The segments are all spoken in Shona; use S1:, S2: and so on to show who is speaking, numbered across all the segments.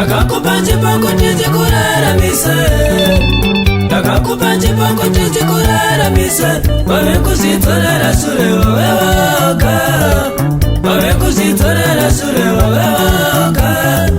S1: Ndakakupa chipangu tichikuraramise, ndakakupa chipangu tichikuraramise. Wave kuzitorera sure wawe waka, wave kuzitorera sure wawe waka.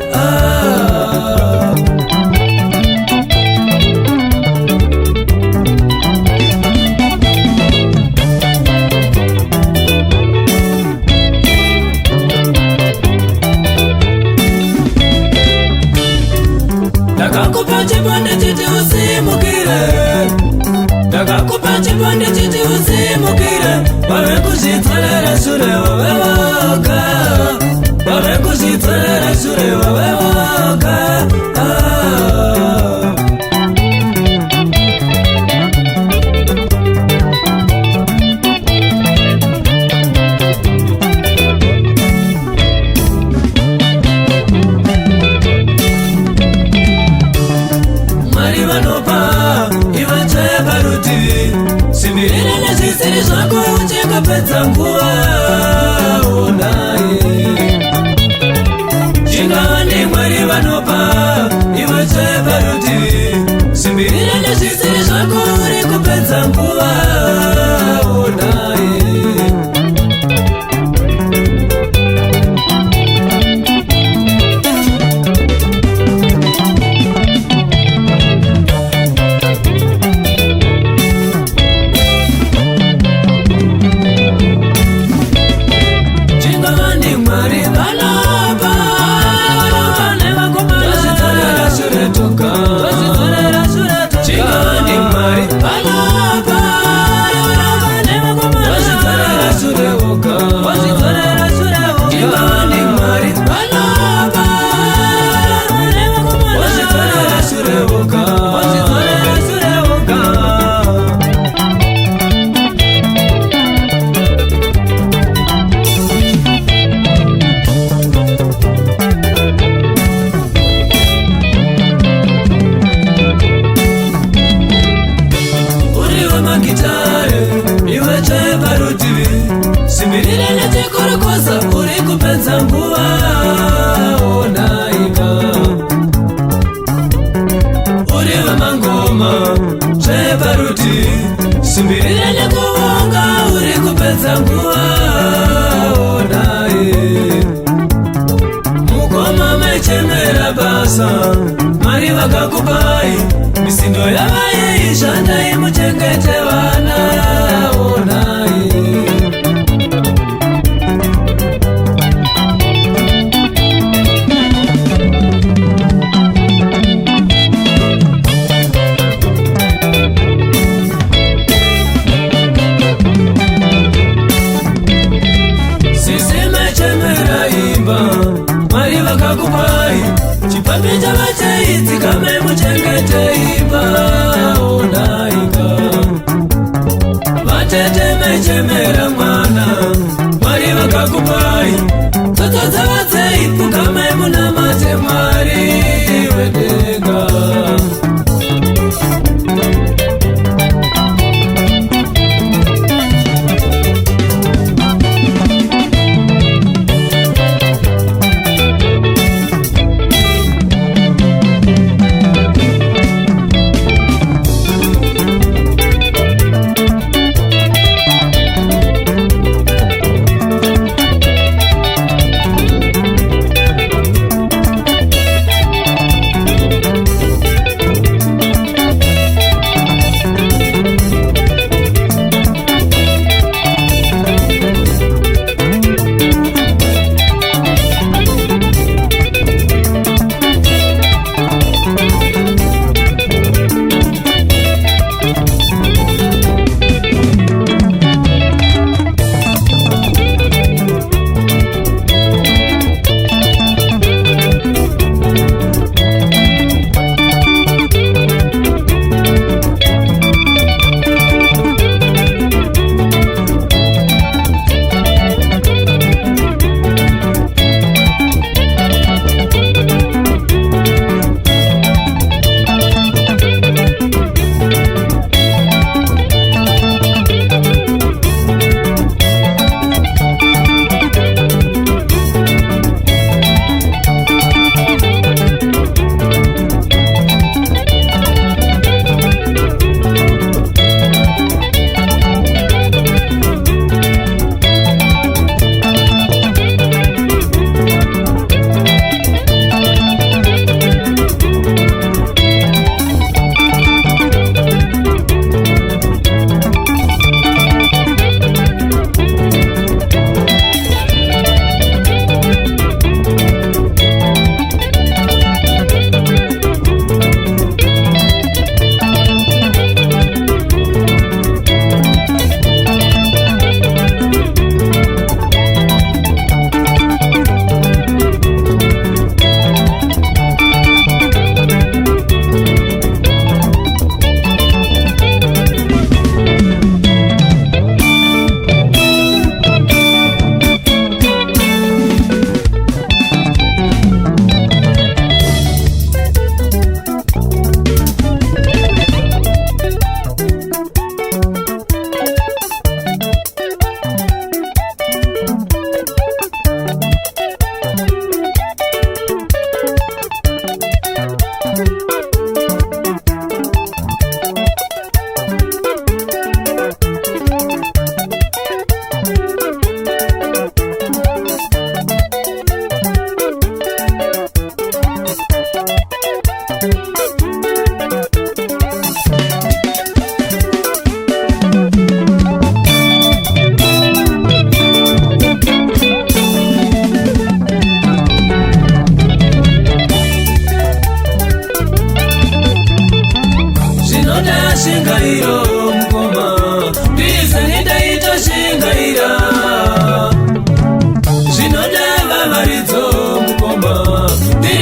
S1: Ndakakupa chipande chiti usimukire, ndakakupa chipande chiti usimukire. Wave kuzitorera sure wawe waka, wave kuzitorera sure wawe waka. Simbirira nezvisiri zvako uchingapedza nguva unaye. Chingava ndimwari vanopa iwe cheparutivi. Simbirira nezvisiri zvako uri kupedza nguva unaye. Simbirira nechikurukosa uri kupedza nguva unaika. Uri vamangoma zveparuti. Simbirira nekuvonga uri kupedza nguva unaye. Mukoma mechemera basa mari vakakupai. Misindo yavaye ishandai muchengete vana unaye. Mari vakakupai chipambi chavachaidzi kame muchengete imba unaika. Vatete mechemera mwana mari vakakupai. Toto dzavatseipu kame munamate Mwari wedenga.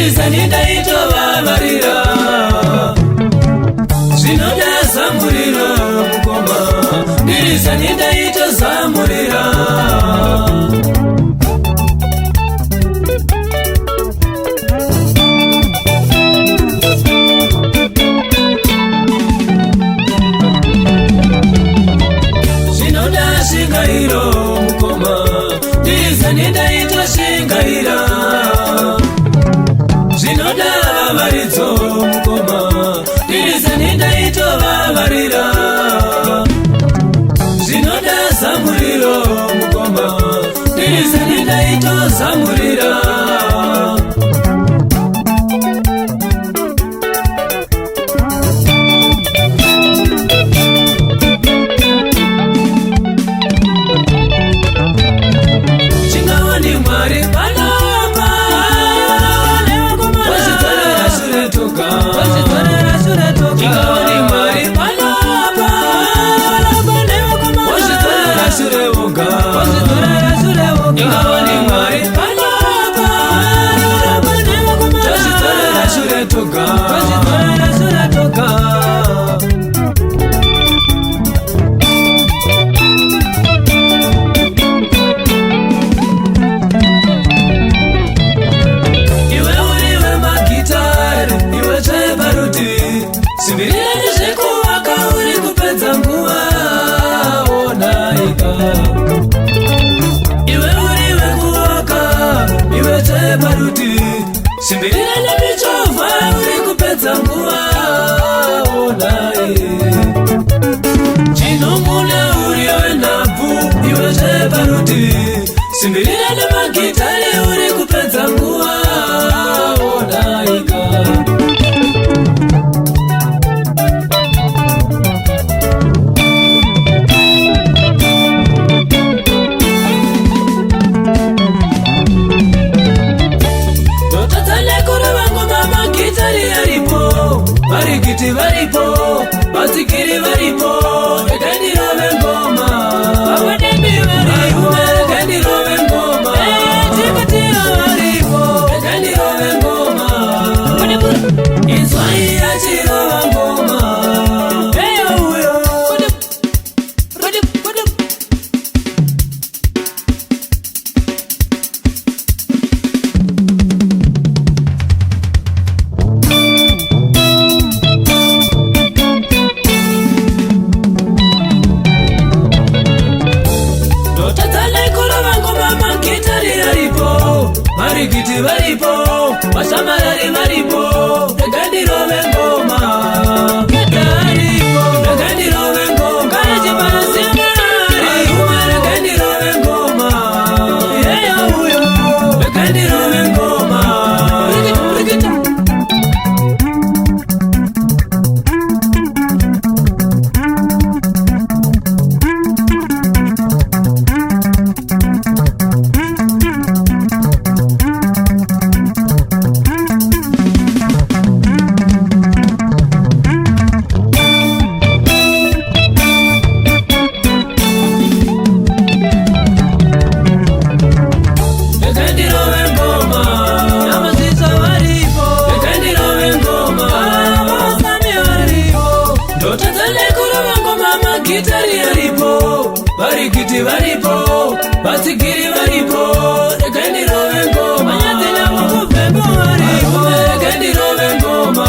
S1: ndirizani ndaitovavarira zvinodasa muriro mukoma ndirizani ndaitozamurira shingairo mukoma ndirizani ndaitoshingaira zvinoda vavaridzo mukoma ndirizani ndaitovavarira zvinoda zamuriro mukoma ndirizani ndaitozamurira simbirana michovha uri kupedza nguva onai chinomuna uri wenhabvu iwe zveparutivi simbirana magitari uri kupedza nguva onaika varikiti varipo vasikiri varipo rekandirove ngoma vavadendi varipo rekandirove ngoma tikatira varipo rekandirove ngoma izwai yachirova ngoma eyo uyo varikiti varipo vashamarari varipo rekandirove ngoma rekandirove ngoma karachipanasimarariuma rekandirove ngoma yeyo uyo rekandirove ngoma varikiti varipo vasikiri varipo rekandirove ngoma nyadzina mukubveko varipo rekandirove ngoma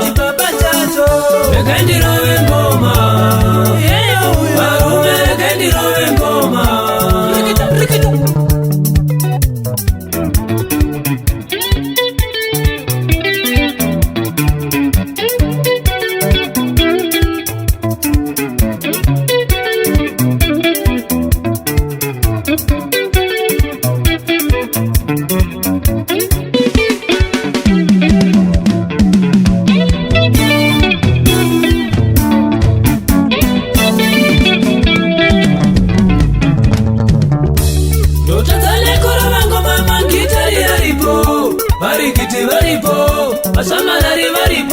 S1: chipapa chacho rekandirove ngoma varume rekandirove ngoma varikiti varipo vasamarari varipo